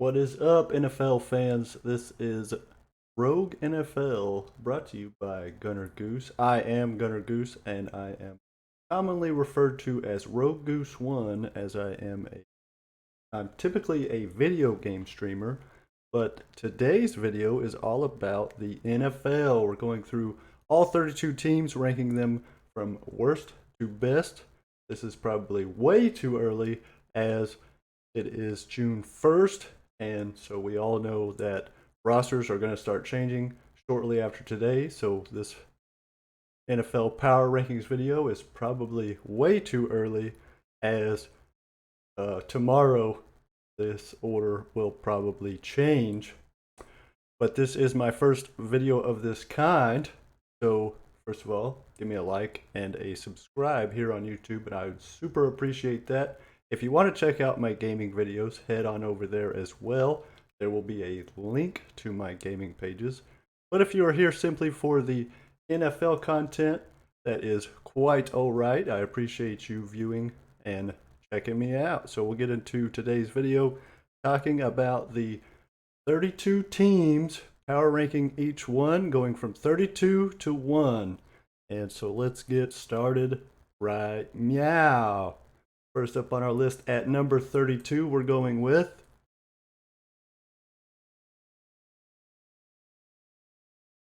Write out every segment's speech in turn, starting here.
What is up, NFL fans? This is Rogue NFL, brought to you by Gunner Goose. I am Gunner Goose, and I am commonly referred to as Rogue Goose One, as I'm typically a video game streamer, but today's video is all about the NFL. We're going through all 32 teams, ranking them from worst to best. This is probably way too early, as it is June 1st, and so we all know that rosters are going to start changing shortly after today. So this NFL Power Rankings video is probably way too early, as tomorrow this order will probably change. But this is my first video of this kind, so first of all, give me a like and a subscribe here on YouTube, and I would super appreciate that. If you want to check out my gaming videos, head on over there as well. There will be a link to my gaming pages. But if you are here simply for the NFL content, that is quite alright. I appreciate you viewing and checking me out. So we'll get into today's video talking about the 32 teams, power ranking each one, going from 32 to 1. And so let's get started right meow. First up on our list at number 32, we're going with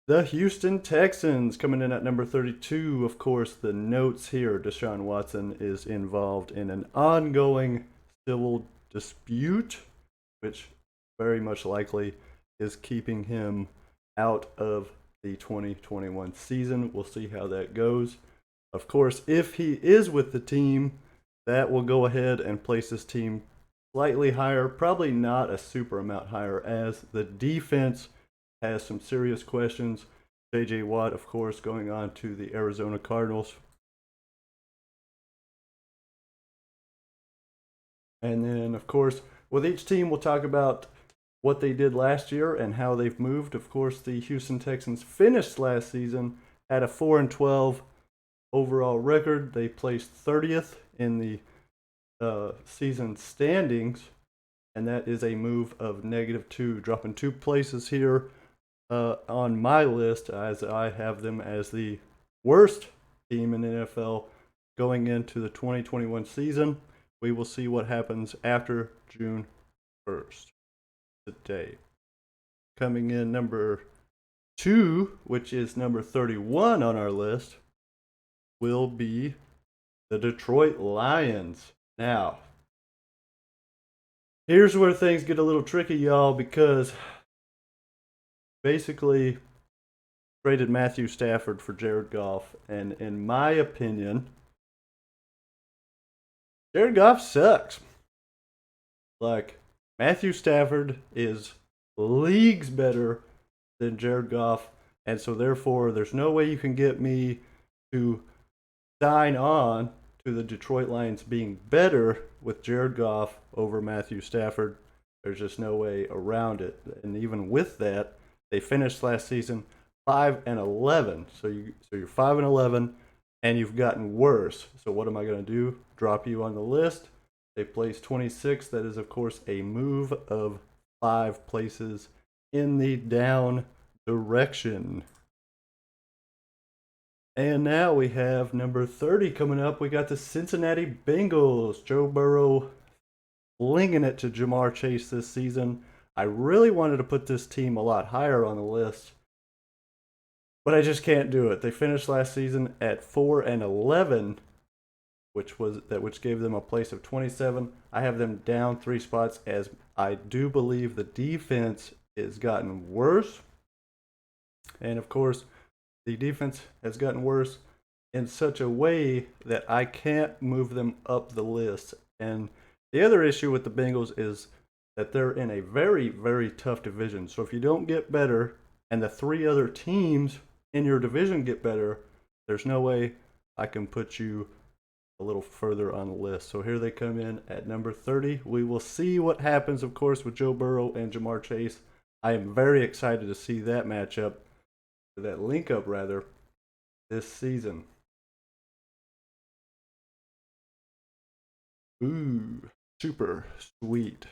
the Houston Texans. Coming in at number 32. Of course, the notes here, Deshaun Watson is involved in an ongoing civil dispute, which very much likely is keeping him out of the 2021 season. We'll see how that goes. Of course, if he is with the team, that will go ahead and place this team slightly higher, probably not a super amount higher, as the defense has some serious questions. J.J. Watt, of course, going on to the Arizona Cardinals. And then, of course, with each team, we'll talk about what they did last year and how they've moved. Of course, the Houston Texans finished last season at a 4-12 overall record. They placed 30th in the season standings, and that is a move of -2, dropping 2 places here on my list, as I have them as the worst team in the NFL going into the 2021 season. We will see what happens after June 1st today. Coming in number 2, which is number 31 on our list, will be the Detroit Lions. Now, here's where things get a little tricky, y'all, because basically traded Matthew Stafford for Jared Goff, and in my opinion, Jared Goff sucks. Like, Matthew Stafford is leagues better than Jared Goff, and so therefore there's no way you can get me to sign on to the Detroit Lions being better with Jared Goff over Matthew Stafford. There's just no way around it. And even with that, they finished last season 5-11. So you're 5-11, and you've gotten worse. So what am I going to do? Drop you on the list. They placed 26. That is, of course, a move of 5 places in the down direction. And now we have number 30 coming up. We got the Cincinnati Bengals. Joe Burrow flinging it to Jamar Chase this season. I really wanted to put this team a lot higher on the list, but I just can't do it. They finished last season at 4-11, which gave them a place of 27. I have them down 3 spots, as I do believe the defense has gotten worse. And of course, the defense has gotten worse in such a way that I can't move them up the list. And the other issue with the Bengals is that they're in a very, very tough division. So if you don't get better and the 3 other teams in your division get better, there's no way I can put you a little further on the list. So here they come in at number 30. We will see what happens, of course, with Joe Burrow and Jamar Chase. I am very excited to see that matchup, that link up rather, this season. Ooh, super sweet.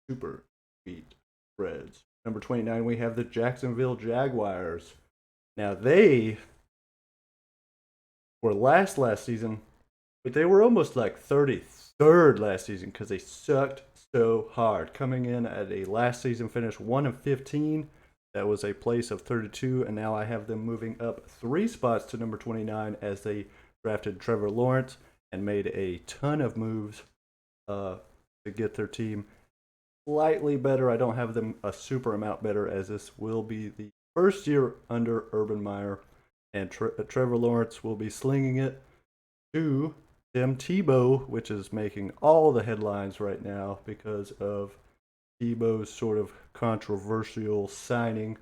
super sweet spreads. Number 29, we have the Jacksonville Jaguars. Now, they were last season, but they were almost like 33rd last season because they sucked so hard. Coming in at a last season finish 1-15. That was a place of 32, and now I have them moving up 3 spots to number 29 as they drafted Trevor Lawrence and made a ton of moves to get their team slightly better. I don't have them a super amount better, as this will be the first year under Urban Meyer, and Trevor Lawrence will be slinging it to Tim Tebow, which is making all the headlines right now because of Tebow's sort of controversial signing.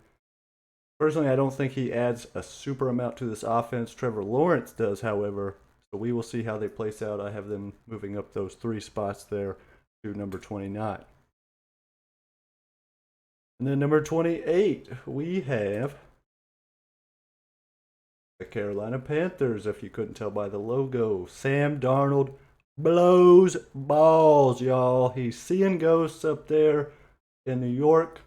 Personally, I don't think he adds a super amount to this offense. Trevor Lawrence does, however, so we will see how they place out. I have them moving up those 3 spots there to number 29. And then number 28, we have the Carolina Panthers, if you couldn't tell by the logo. Sam Darnold blows balls, y'all. He's seeing ghosts up there in New York,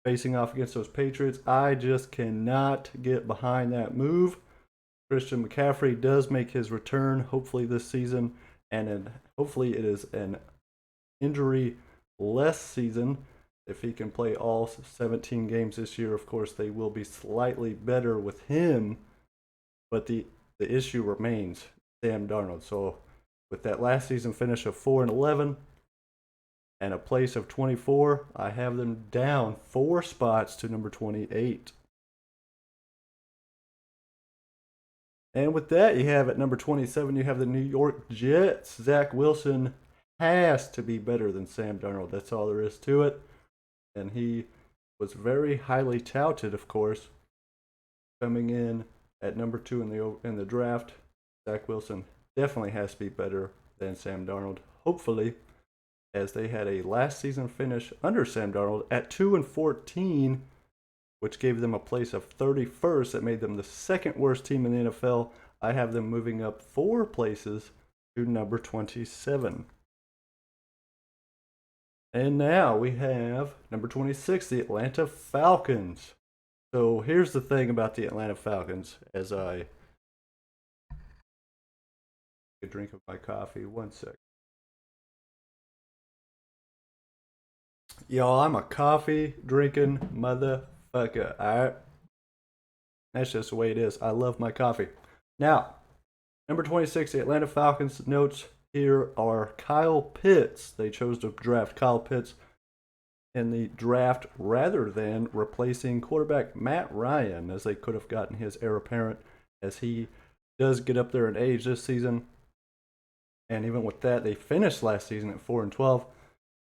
facing off against those Patriots. I just cannot get behind that move. Christian McCaffrey does make his return, hopefully this season, and hopefully it is an injury-less season. If he can play all 17 games this year, of course, they will be slightly better with him. But the issue remains Sam Darnold. So with that last season finish of 4-11 and a place of 24, I have them down 4 spots to number 28. And with that, you have at number 27, you have the New York Jets. Zach Wilson has to be better than Sam Darnold. That's all there is to it. And he was very highly touted, of course, coming in at number 2 in the draft. Zach Wilson definitely has to be better than Sam Darnold, hopefully, as they had a last season finish under Sam Darnold at 2-14, which gave them a place of 31st. That made them the 2nd worst team in the NFL. I have them moving up 4 places to number 27. And now we have number 26, the Atlanta Falcons. So here's the thing about the Atlanta Falcons, as I take a drink of my coffee. 1 sec. Y'all, I'm a coffee drinking motherfucker. Alright? That's just the way it is. I love my coffee. Now, number 26, the Atlanta Falcons. Notes here are Kyle Pitts. They chose to draft Kyle Pitts in the draft rather than replacing quarterback Matt Ryan, as they could have gotten his heir apparent, as he does get up there in age this season. And even with that, they finished last season at 4-12,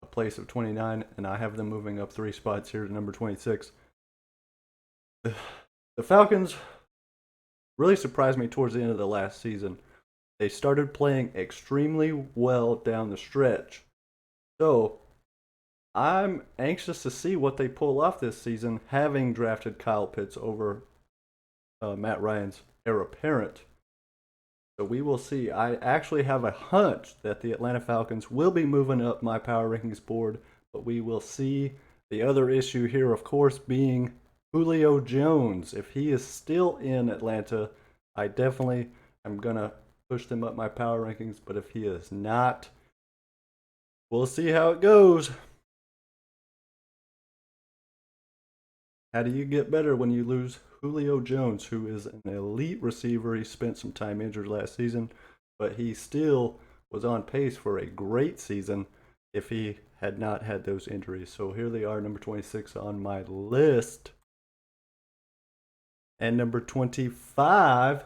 a place of 29, and I have them moving up 3 spots here to number 26. The Falcons really surprised me towards the end of the last season. They started playing extremely well down the stretch. So, I'm anxious to see what they pull off this season, having drafted Kyle Pitts over Matt Ryan's heir apparent. So we will see. I actually have a hunch that the Atlanta Falcons will be moving up my power rankings board, but we will see. The other issue here, of course, being Julio Jones. If he is still in Atlanta, I definitely am going to push them up my power rankings, but if he is not, we'll see how it goes. How do you get better when you lose Julio Jones, who is an elite receiver? He spent some time injured last season, but he still was on pace for a great season if he had not had those injuries. So here they are, number 26 on my list. And number 25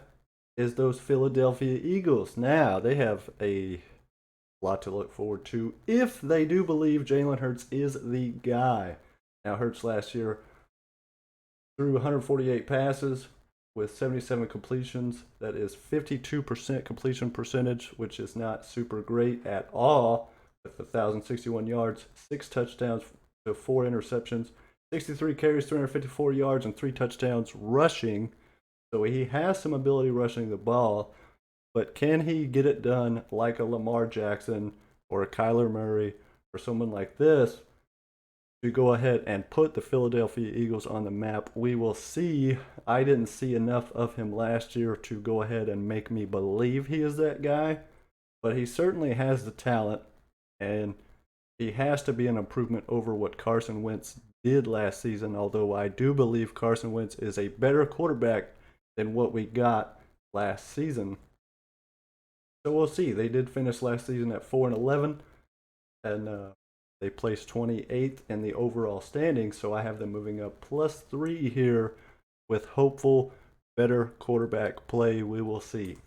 is those Philadelphia Eagles. Now, they have a lot to look forward to if they do believe Jalen Hurts is the guy. Now, Hurts last year threw 148 passes with 77 completions. That is 52% completion percentage, which is not super great at all, with 1,061 yards, 6 touchdowns to 4 interceptions, 63 carries, 354 yards, and 3 touchdowns rushing. So he has some ability rushing the ball, but can he get it done like a Lamar Jackson or a Kyler Murray or someone like this? to go ahead and put the Philadelphia Eagles on the map. We will see. I didn't see enough of him last year to go ahead and make me believe he is that guy, but he certainly has the talent, and he has to be an improvement over what Carson Wentz did last season, although I do believe Carson Wentz is a better quarterback than what we got last season. So we'll see. They did finish last season at 4-11, and they placed 28th in the overall standings, so I have them moving up +3 here with hopeful better quarterback play. We will see.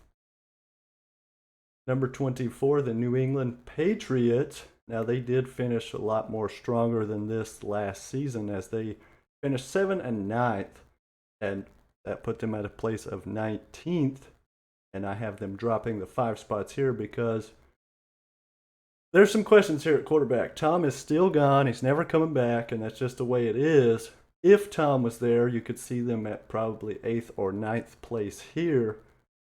Number 24, the New England Patriots. Now, they did finish a lot more stronger than this last season as they finished 7 and 9th, and that put them at a place of 19th. And I have them dropping the 5 spots here because there's some questions here at quarterback. Tom is still gone. He's never coming back, and that's just the way it is. If Tom was there, you could see them at probably 8th or 9th place here.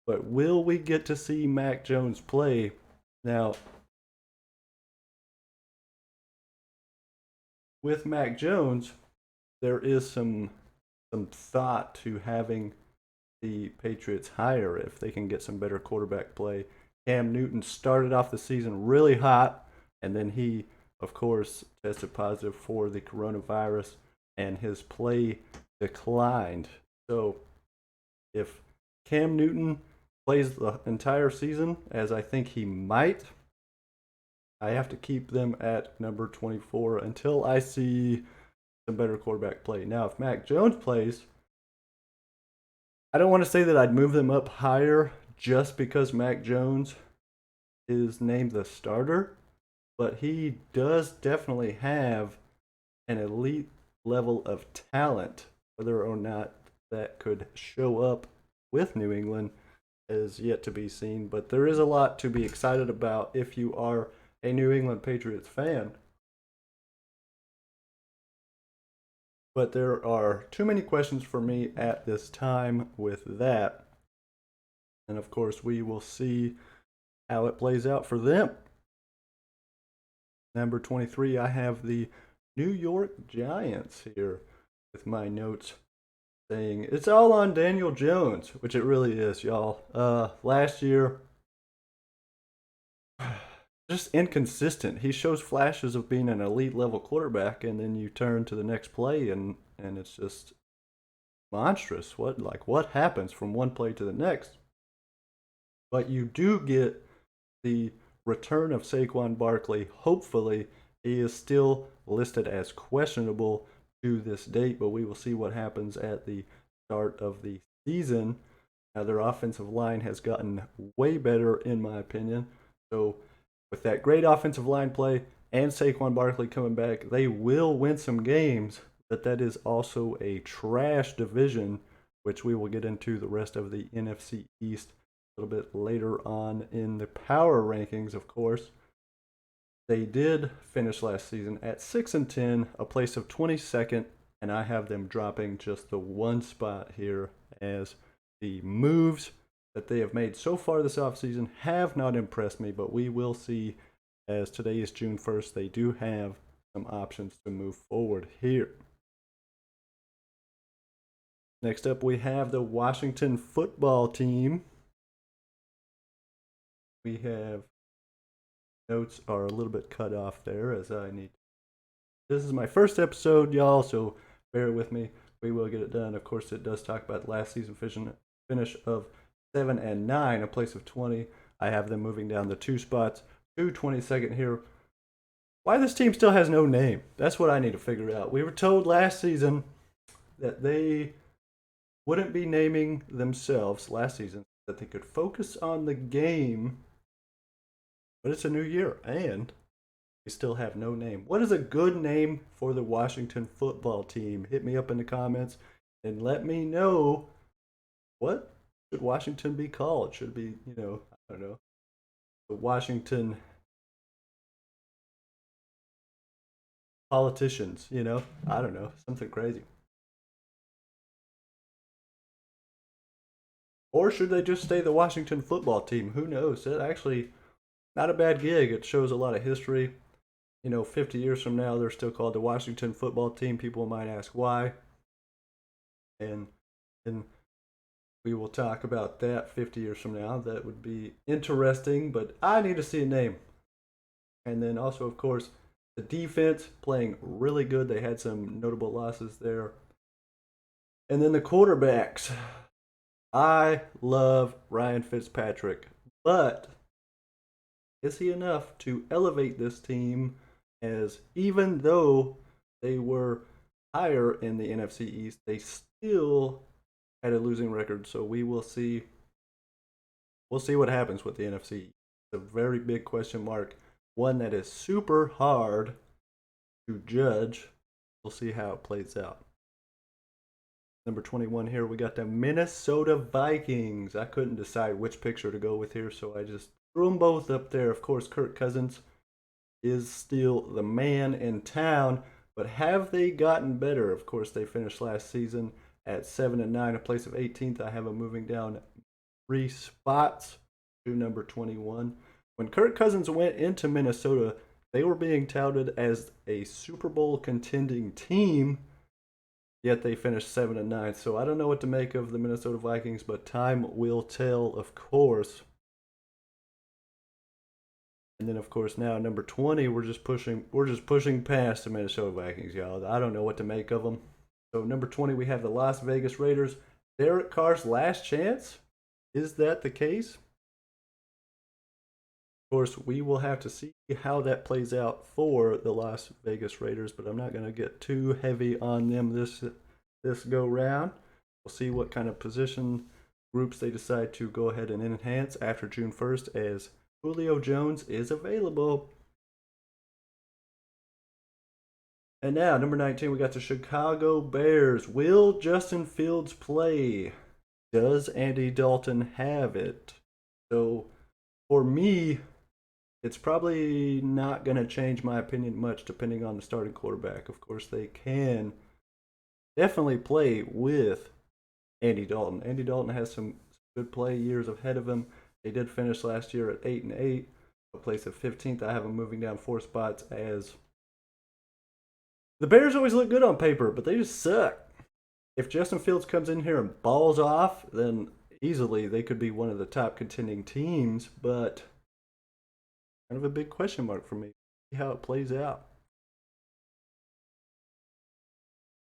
But will we get to see Mac Jones play? Now, with Mac Jones, there is some thought to having the Patriots higher if they can get some better quarterback play. Cam Newton started off the season really hot, and then he, of course, tested positive for the coronavirus, and his play declined. So if Cam Newton plays the entire season, as I think he might, I have to keep them at number 24 until I see some better quarterback play. Now, if Mac Jones plays, I don't want to say that I'd move them up higher just because Mac Jones is named the starter, but he does definitely have an elite level of talent. Whether or not that could show up with New England is yet to be seen, but there is a lot to be excited about if you are a New England Patriots fan. But there are too many questions for me at this time with that. And of course, we will see how it plays out for them. Number 23, I have the New York Giants here with my notes saying it's all on Daniel Jones, which it really is, y'all. Last year, just inconsistent. He shows flashes of being an elite level quarterback, and then you turn to the next play, and it's just monstrous. What happens from one play to the next? But you do get the return of Saquon Barkley. Hopefully, he is still listed as questionable to this date, but we will see what happens at the start of the season. Now, their offensive line has gotten way better, in my opinion. So, with that great offensive line play and Saquon Barkley coming back, they will win some games, but that is also a trash division, which we will get into the rest of the NFC East a little bit later on in the power rankings, of course. They did finish last season at 6-10, a place of 22nd, and I have them dropping just the 1 spot here as the moves that they have made so far this offseason have not impressed me, but we will see as today is June 1st. They do have some options to move forward here. Next up, we have the Washington football team. We have notes are a little bit cut off there as I need. This is my first episode, y'all, so bear with me. We will get it done. Of course, it does talk about last season finish of 7 and 9, a place of 20. I have them moving down the 2 spots to 22nd here. Why this team still has no name? That's what I need to figure out. We were told last season that they wouldn't be naming themselves last season, that they could focus on the game, but it's a new year and we still have no name. What is a good name for the Washington football team? Hit me up in the comments and let me know what should Washington be called? Should it be, I don't know, the Washington politicians, I don't know, something crazy. Or should they just stay the Washington football team? Who knows? It actually not a bad gig. It shows a lot of history. 50 years from now, they're still called the Washington football team. People might ask why. And we will talk about that 50 years from now. That would be interesting, but I need to see a name. And then also, of course, the defense playing really good. They had some notable losses there. And then the quarterbacks. I love Ryan Fitzpatrick, but is he enough to elevate this team, as even though they were higher in the NFC East, they still had a losing record. So we will see. We'll see what happens with the NFC. It's a very big question mark, one that is super hard to judge. We'll see how it plays out. Number 21 here, we got the Minnesota Vikings. I couldn't decide which picture to go with here, so I just threw them both up there. Of course, Kirk Cousins is still the man in town, but have they gotten better? Of course, they finished last season at 7-9, a place of 18th. I have them moving down 3 spots to number 21. When Kirk Cousins went into Minnesota, they were being touted as a Super Bowl contending team, yet they finished 7-9. So I don't know what to make of the Minnesota Vikings, but time will tell, of course. And then, of course, now number 20, we're just pushing past the Minnesota Vikings, y'all. I don't know what to make of them. So number 20, we have the Las Vegas Raiders. Derek Carr's last chance. Is that the case? Of course, we will have to see how that plays out for the Las Vegas Raiders, but I'm not going to get too heavy on them this go round. We'll see what kind of position groups they decide to go ahead and enhance after June 1st, as Julio Jones is available. And now, number 19, we got the Chicago Bears. Will Justin Fields play? Does Andy Dalton have it? So, for me, it's probably not going to change my opinion much depending on the starting quarterback. Of course, they can definitely play with Andy Dalton. Andy Dalton has some good play years ahead of him. They did finish last year at 8-8, a place of 15th. I have them moving down 4 spots, as the Bears always look good on paper, but they just suck. If Justin Fields comes in here and balls off, then easily they could be one of the top contending teams, but kind of a big question mark for me. See how it plays out.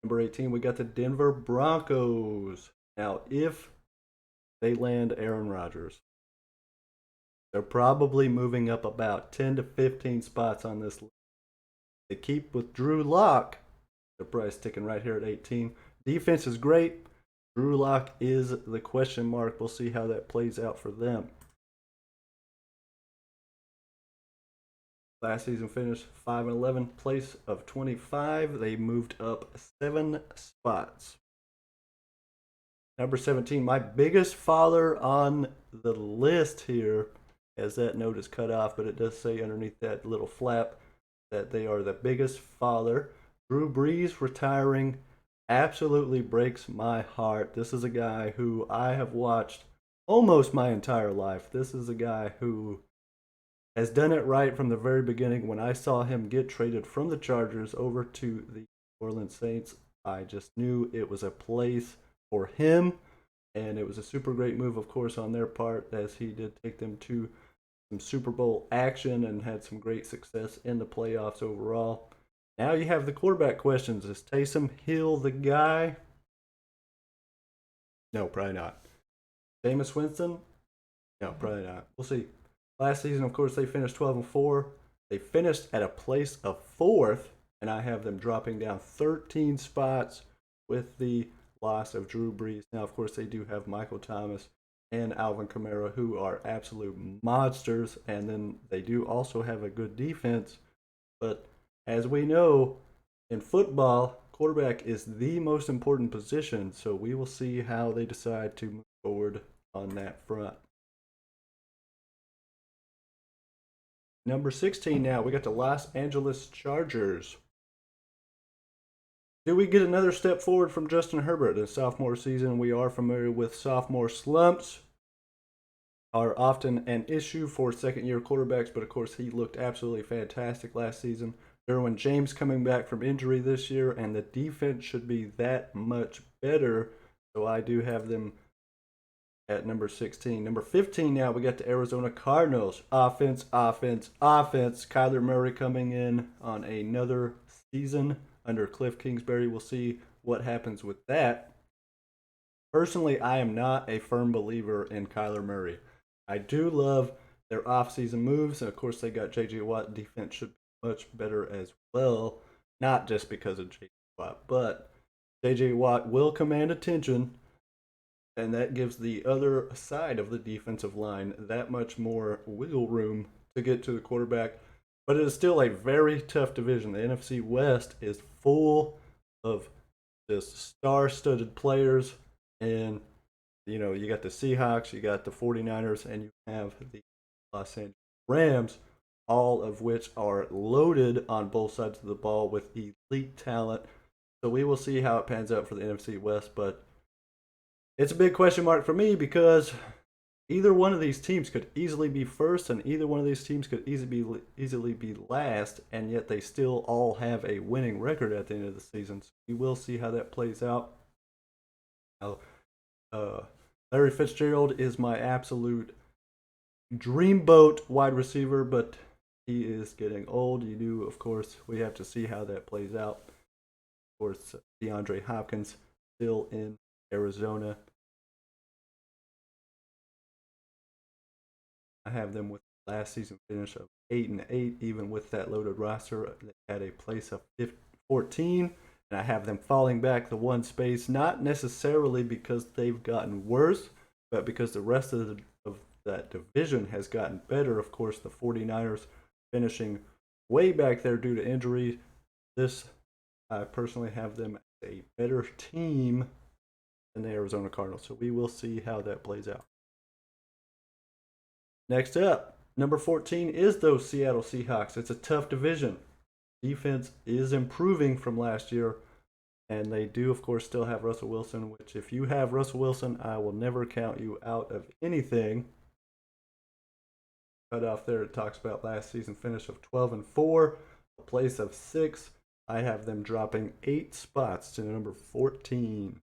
Number 18, we got the Denver Broncos. Now, if they land Aaron Rodgers, they're probably moving up about 10 to 15 spots on this list. They keep with Drew Lock, their price sticking right here at 18. Defense is great. Drew Lock is the question mark. We'll see how that plays out for them. Last season finished 5-11, place of 25. They moved up 7 spots. Number 17, my biggest father on the list here, as that note is cut off, but it does say underneath that little flap that they are the biggest father. Drew Brees retiring absolutely breaks my heart. This is a guy who I have watched almost my entire life. This is a guy who has done it right from the very beginning. When I saw him get traded from the Chargers over to the New Orleans Saints, I just knew it was a place for him, and it was a super great move, of course, on their part, as he did take them to some Super Bowl action and had some great success in the playoffs overall. Now you have the quarterback questions. Is Taysom Hill the guy? No, probably not. Jameis Winston? No, probably not. We'll see. Last season, of course, they finished 12-4. They finished at a place of 4th, and I have them dropping down 13 spots with the loss of Drew Brees. Now, of course, they do have Michael Thomas and Alvin Kamara, who are absolute monsters, and then they do also have a good defense. But as we know, in football, quarterback is the most important position, so we will see how they decide to move forward on that front. Number 16 now, we got the Los Angeles Chargers. Do we get another step forward from Justin Herbert in sophomore season? We are familiar with sophomore slumps. are often an issue for second-year quarterbacks, but of course he looked absolutely fantastic last season. Derwin James coming back from injury this year, and the defense should be that much better. So I do have them at number 16. Number 15 now, we got the Arizona Cardinals. Offense, offense, offense. Kyler Murray coming in on another season under Cliff Kingsbury. We'll see what happens with that. Personally, I am not a firm believer in Kyler Murray. I do love their offseason moves, and of course they got J.J. Watt. Defense should be much better as well, not just because of J.J. Watt, but J.J. Watt will command attention, and that gives the other side of the defensive line that much more wiggle room to get to the quarterback. But it is still a very tough division. The NFC West is full of just star-studded players, and you got the Seahawks, you got the 49ers, and you have the Los Angeles Rams, all of which are loaded on both sides of the ball with elite talent. So we will see how it pans out for the NFC West, but it's a big question mark for me because either one of these teams could easily be first, and either one of these teams could easily be last, and yet they still all have a winning record at the end of the season. So we will see how that plays out. Now, Larry Fitzgerald is my absolute dreamboat wide receiver, but he is getting old. Of course, we have to see how that plays out. Of course, DeAndre Hopkins still in Arizona. I have them with last season finish of 8-8, even with that loaded roster. They had a place of 14. And I have them falling back the one space, not necessarily because they've gotten worse, but because the rest of that division has gotten better. Of course, the 49ers finishing way back there due to injury. I personally have them as a better team than the Arizona Cardinals. So we will see how that plays out. Next up, number 14 is those Seattle Seahawks. It's a tough division. Defense is improving from last year, and they do, of course, still have Russell Wilson, which if you have Russell Wilson, I will never count you out of anything. Cut off there, it talks about last season finish of 12-4, a place of 6. I have them dropping 8 spots to number 14.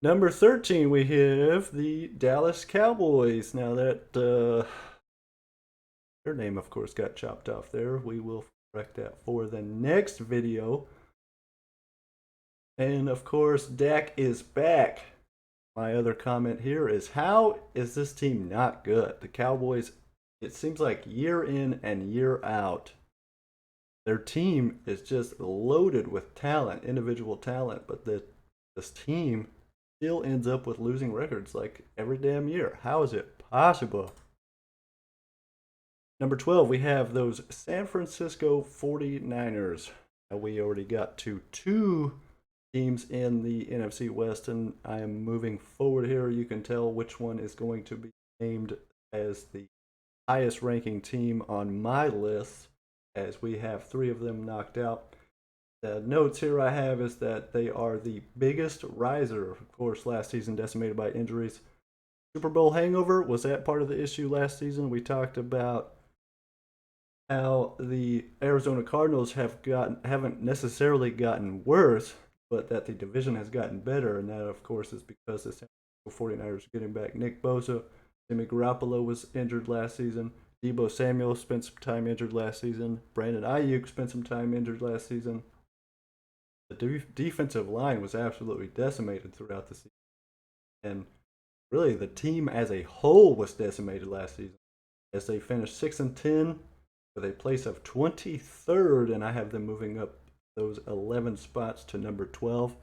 Number 13, we have the Dallas Cowboys. Now that their name, of course, got chopped off there. We will correct that for the next video. And, of course, Dak is back. My other comment here is, how is this team not good? The Cowboys, it seems like year in and year out, their team is just loaded with talent, individual talent, but this team still ends up with losing records like every damn year. How is it possible? Number 12, we have those San Francisco 49ers. Now we already got to 2 teams in the NFC West, and I am moving forward here. You can tell which one is going to be named as the highest ranking team on my list, as we have 3 of them knocked out. The notes here I have is that they are the biggest riser, of course, last season decimated by injuries. Super Bowl hangover, was that part of the issue last season? We talked about how the Arizona Cardinals haven't necessarily gotten worse, but that the division has gotten better, and that, of course, is because the San Francisco 49ers are getting back Nick Bosa. Jimmy Garoppolo was injured last season. Deebo Samuel spent some time injured last season. Brandon Ayuk spent some time injured last season. The defensive line was absolutely decimated throughout the season. And really, the team as a whole was decimated last season, as they finished 6-10 with a place of 23rd, and I have them moving up those 11 spots to number 12.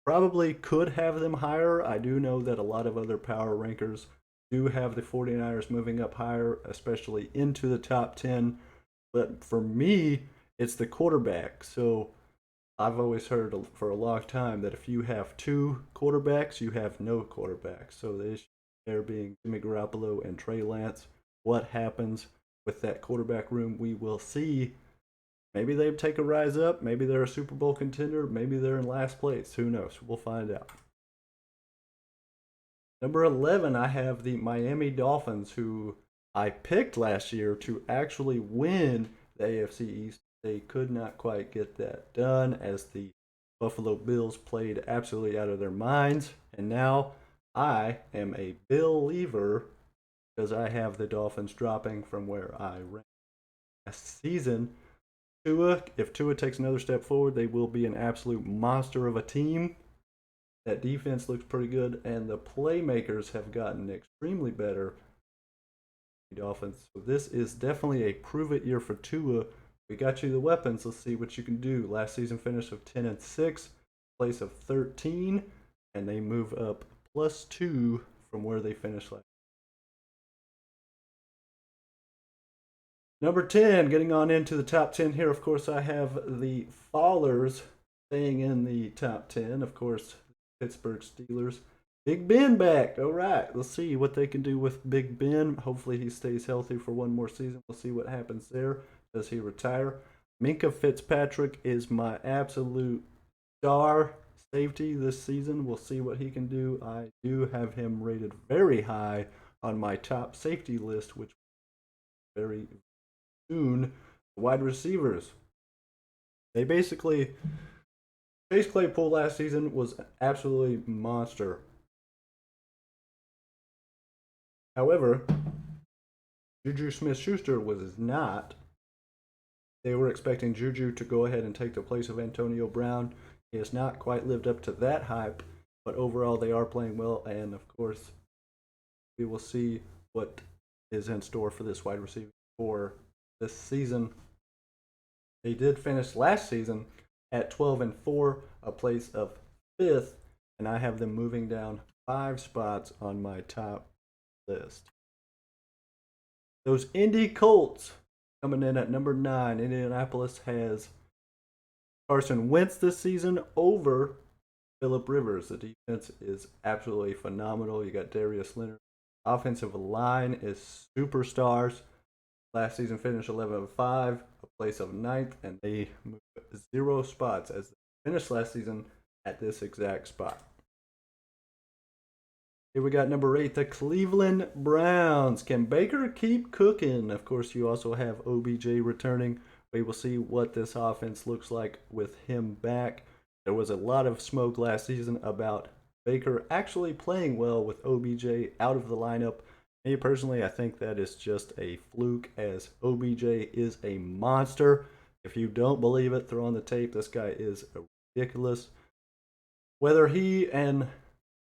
Probably could have them higher. I do know that a lot of other power rankers do have the 49ers moving up higher, especially into the top 10. But for me, it's the quarterback. So I've always heard for a long time that if you have 2 quarterbacks, you have no quarterbacks. So the issue there being Jimmy Garoppolo and Trey Lance. What happens with that quarterback room, we will see. Maybe they take a rise up. Maybe they're a Super Bowl contender. Maybe they're in last place. Who knows? We'll find out. Number 11, I have the Miami Dolphins, who I picked last year to actually win the AFC East. They could not quite get that done as the Buffalo Bills played absolutely out of their minds. And now I am a believer because I have the Dolphins dropping from where I ranked last season. If Tua takes another step forward, they will be an absolute monster of a team. That defense looks pretty good, and the playmakers have gotten extremely better. Dolphins. So this is definitely a prove-it year for Tua. We got you the weapons. Let's see what you can do. Last season finish of 10-6, place of 13, and they move up +2 from where they finished last. Number 10, getting on into the top 10 here. Of course, I have the Fallers staying in the top 10. Of course, Pittsburgh Steelers. Big Ben back. All right. Let's see what they can do with Big Ben. Hopefully he stays healthy for one more season. We'll see what happens there. Does he retire? Minkah Fitzpatrick is my absolute star safety this season. We'll see what he can do. I do have him rated very high on my top safety list, which very soon. Wide receivers. They basically Chase Claypool last season was absolutely monster. However, Juju Smith-Schuster was not. They were expecting Juju to go ahead and take the place of Antonio Brown. He has not quite lived up to that hype, but overall they are playing well, and of course, we will see what is in store for this wide receiver for this season. They did finish last season at 12-4, a place of 5th, and I have them moving down 5 spots on my top list. Those Indy Colts coming in at number 9. Indianapolis has Carson Wentz this season over Phillip Rivers. The defense is absolutely phenomenal. You got Darius Leonard. Offensive line is superstars. Last season finished 11-5, a place of 9th, and they moved 0 spots as they finished last season at this exact spot. Here we got number 8, the Cleveland Browns. Can Baker keep cooking? Of course, you also have OBJ returning. We will see what this offense looks like with him back. There was a lot of smoke last season about Baker actually playing well with OBJ out of the lineup. Me personally, I think that is just a fluke, as OBJ is a monster. If you don't believe it, throw on the tape. This guy is ridiculous. Whether he and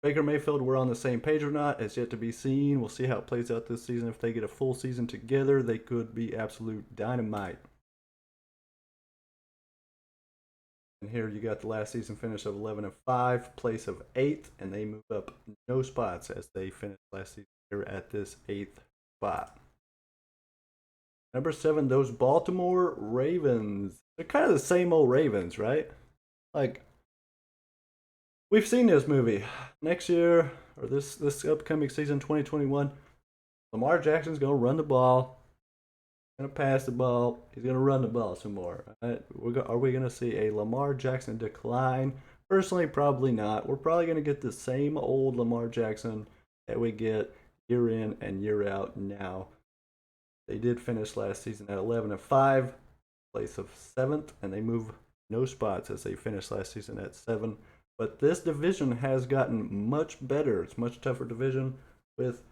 Baker Mayfield were on the same page or not is yet to be seen. We'll see how it plays out this season. If they get a full season together, they could be absolute dynamite. And here you got the last season finish of 11-5, place of 8th, and they move up no spots as they finished last season here at this 8th spot. Number 7, those Baltimore Ravens. They're kind of the same old Ravens, right? Like, we've seen this movie. Next year, or this upcoming season, 2021, Lamar Jackson's going to run the ball, going to pass the ball, he's going to run the ball some more. Right? Are we going to see a Lamar Jackson decline? Personally, probably not. We're probably going to get the same old Lamar Jackson that we get year in and year out now. They did finish last season at 11-5, place of 7th, and they move no spots as they finished last season at 7. But this division has gotten much better. It's a much tougher division with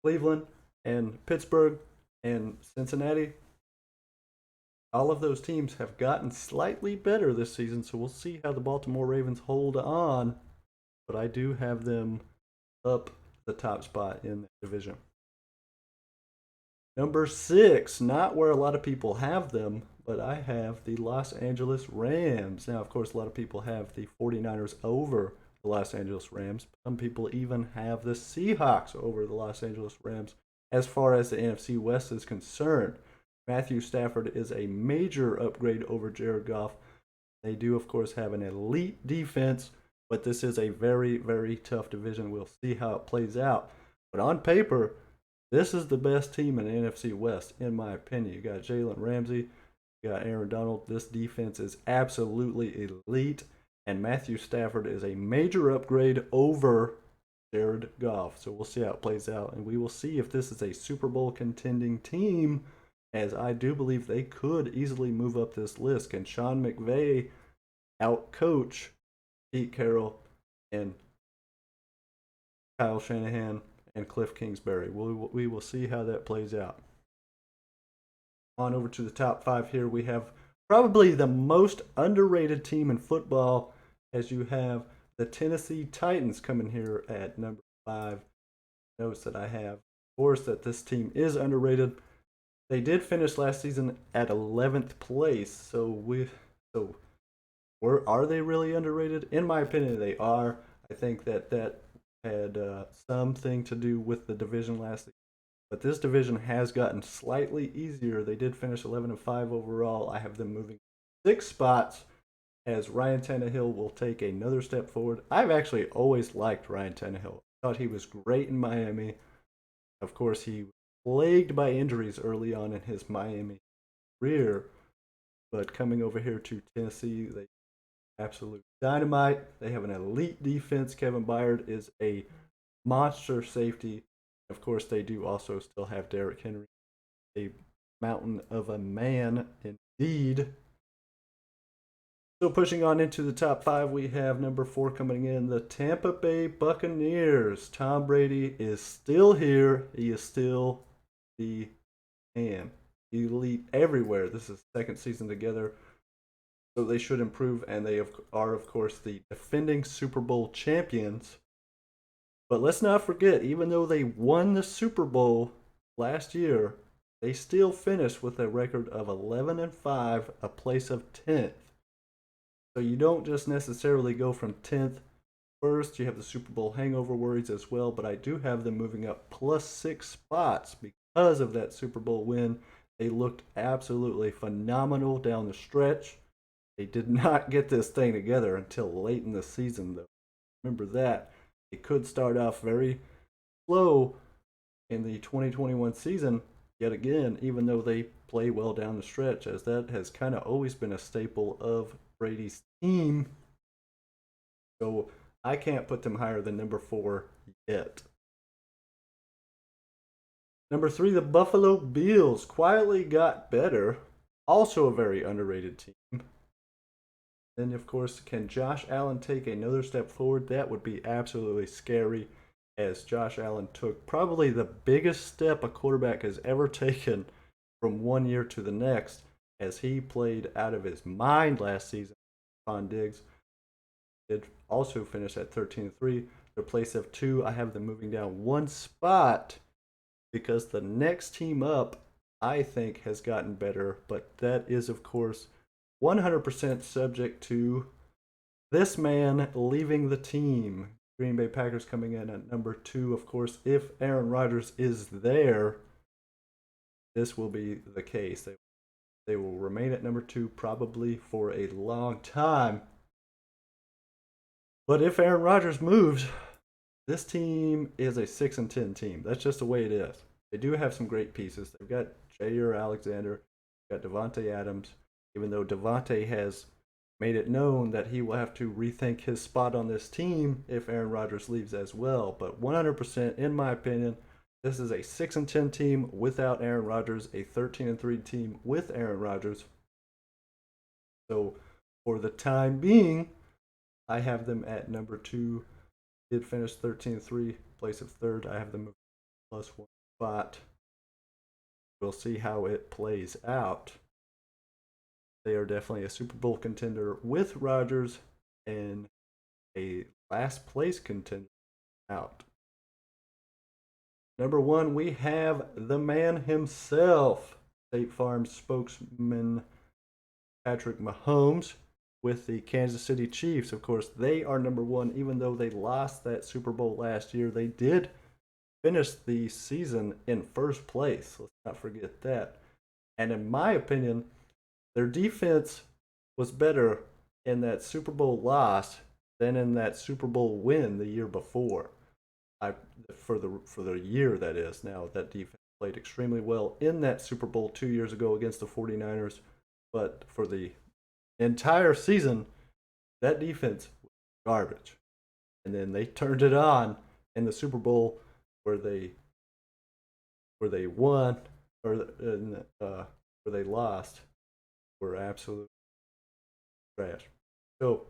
Cleveland and Pittsburgh and Cincinnati. All of those teams have gotten slightly better this season, so we'll see how the Baltimore Ravens hold on. But I do have them up the top spot in the division. Number 6, not where a lot of people have them, but I have the Los Angeles Rams. Now, of course, a lot of people have the 49ers over the Los Angeles Rams. Some people even have the Seahawks over the Los Angeles Rams as far as the NFC West is concerned. Matthew Stafford is a major upgrade over Jared Goff. They do, of course, have an elite defense, but this is a very, very tough division. We'll see how it plays out. But on paper, this is the best team in the NFC West, in my opinion. You got Jalen Ramsey, you got Aaron Donald. This defense is absolutely elite, and Matthew Stafford is a major upgrade over Jared Goff. So we'll see how it plays out, and we will see if this is a Super Bowl contending team, as I do believe they could easily move up this list. Can Sean McVay outcoach Pete Carroll and Kyle Shanahan and Cliff Kingsbury? We will see how that plays out. On over to the top 5 here, we have probably the most underrated team in football, as you have the Tennessee Titans coming here at number 5. Notes that I have, of course, that this team is underrated. They did finish last season at 11th place, so are they really underrated? In my opinion, they are. I think that had something to do with the division last season. But this division has gotten slightly easier. They did finish 11-5 overall. I have them moving 6 spots, as Ryan Tannehill will take another step forward. I've actually always liked Ryan Tannehill. I thought he was great in Miami. Of course, he was plagued by injuries early on in his Miami career. But coming over here to Tennessee, they absolute dynamite. They have an elite defense. Kevin Byard is a monster safety. Of course, they do also still have Derrick Henry, a mountain of a man indeed. So pushing on into the top 5, we have number 4 coming in, the Tampa Bay Buccaneers. Tom Brady is still here. He is still the man. Elite everywhere. This is the 2nd season together, so they should improve, and they are, of course, the defending Super Bowl champions. But let's not forget, even though they won the Super Bowl last year, they still finished with a record of 11-5, a place of 10th. So you don't just necessarily go from 10th first. You have the Super Bowl hangover worries as well, but I do have them moving up plus 6 spots because of that Super Bowl win. They looked absolutely phenomenal down the stretch. They did not get this thing together until late in the season, though. Remember that. It could start off very slow in the 2021 season, yet again, even though they play well down the stretch, as that has kind of always been a staple of Brady's team. So I can't put them higher than number 4 yet. Number 3, the Buffalo Bills quietly got better. Also a very underrated team. Then, of course, can Josh Allen take another step forward? That would be absolutely scary, as Josh Allen took probably the biggest step a quarterback has ever taken from one year to the next, as he played out of his mind last season. Stephon Diggs did also finish at 13-3. Their place of 2, I have them moving down 1 spot, because the next team up, I think, has gotten better, but that is, of course, 100% subject to this man leaving the team. Green Bay Packers coming in at number 2. Of course, if Aaron Rodgers is there, this will be the case. They will remain at number 2 probably for a long time. But if Aaron Rodgers moves, this team is a 6-10 team. That's just the way it is. They do have some great pieces. They've got Jair Alexander, got Devontae Adams. Even though Devontae has made it known that he will have to rethink his spot on this team if Aaron Rodgers leaves as well. But 100%, in my opinion, this is a 6-10 team without Aaron Rodgers, a 13-3 team with Aaron Rodgers. So for the time being, I have them at number 2. Did finish 13-3, place of 3rd. I have them plus 1 spot. We'll see how it plays out. They are definitely a Super Bowl contender with Rodgers and a last place contender out. Number 1, we have the man himself, State Farm spokesman Patrick Mahomes, with the Kansas City Chiefs. Of course, they are number 1, even though they lost that Super Bowl last year. They did finish the season in first place. Let's not forget that. And in my opinion, their defense was better in that Super Bowl loss than in that Super Bowl win the year before. For the year, that is. Now, that defense played extremely well in that Super Bowl 2 years ago against the 49ers. But for the entire season, that defense was garbage. And then they turned it on in the Super Bowl where they won or where they lost were absolute trash. So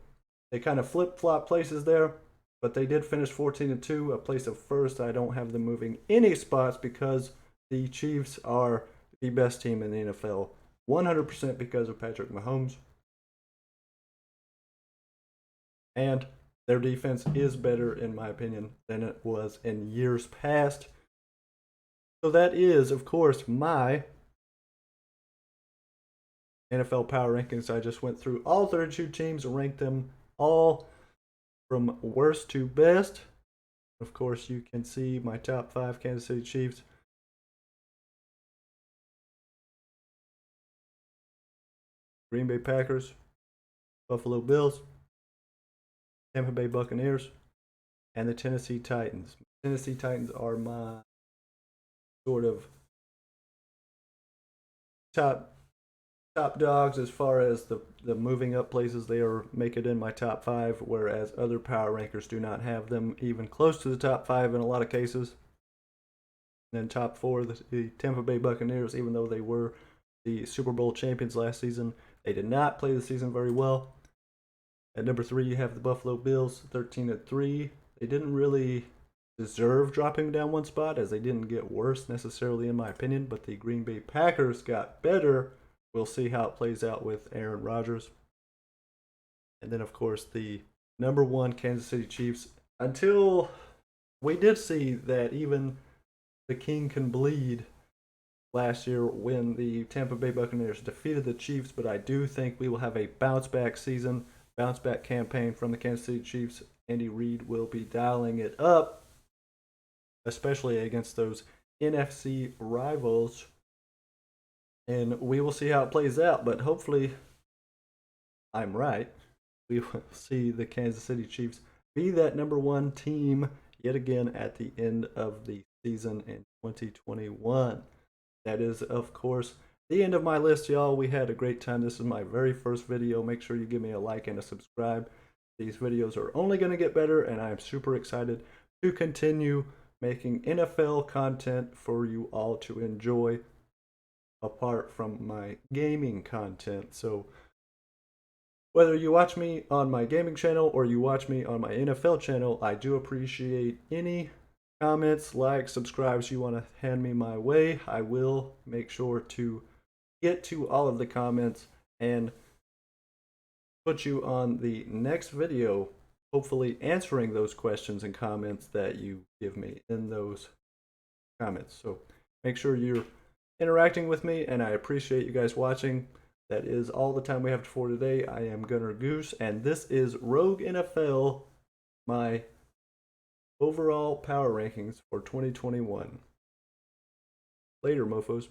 they kind of flip flop places there, but they did finish 14-2, a place of first. I don't have them moving any spots because the Chiefs are the best team in the NFL, 100% because of Patrick Mahomes. And their defense is better, in my opinion, than it was in years past. So that is, of course, my NFL power rankings. I just went through all 32 teams and ranked them all from worst to best. Of course, you can see my top 5: Kansas City Chiefs, Green Bay Packers, Buffalo Bills, Tampa Bay Buccaneers, and the Tennessee Titans. Tennessee Titans are my sort of top dogs as far as the moving up places. They are make it in my top 5, whereas other power rankers do not have them even close to the top 5 in a lot of cases. And then top 4, the Tampa Bay Buccaneers, even though they were the Super Bowl champions last season, they did not play the season very well. At number 3, you have the Buffalo Bills, 13-3. They didn't really deserve dropping down one spot, as they didn't get worse necessarily, in my opinion, but the Green Bay Packers got better. We'll see how it plays out with Aaron Rodgers. And then, of course, the number 1 Kansas City Chiefs. Until we did see that even the king can bleed last year when the Tampa Bay Buccaneers defeated the Chiefs, but I do think we will have a bounce-back season, bounce-back campaign from the Kansas City Chiefs. Andy Reid will be dialing it up, especially against those NFC rivals. And we will see how it plays out, but hopefully I'm right. We will see the Kansas City Chiefs be that number 1 team yet again at the end of the season in 2021. That is, of course, the end of my list, y'all. We had a great time. This is my very first video. Make sure you give me a like and a subscribe. These videos are only going to get better, and I'm super excited to continue making NFL content for you all to enjoy, apart from my gaming content. So whether you watch me on my gaming channel or you watch me on my NFL channel, I do appreciate any comments, likes, subscribes you want to hand me my way. I will make sure to get to all of the comments and put you on the next video, hopefully answering those questions and comments that you give me in those comments. So make sure you're interacting with me, and I appreciate you guys watching. That is all the time we have for today. I am Gunner Goose, and this is Rogue NFL, my overall power rankings for 2021. Later, mofos.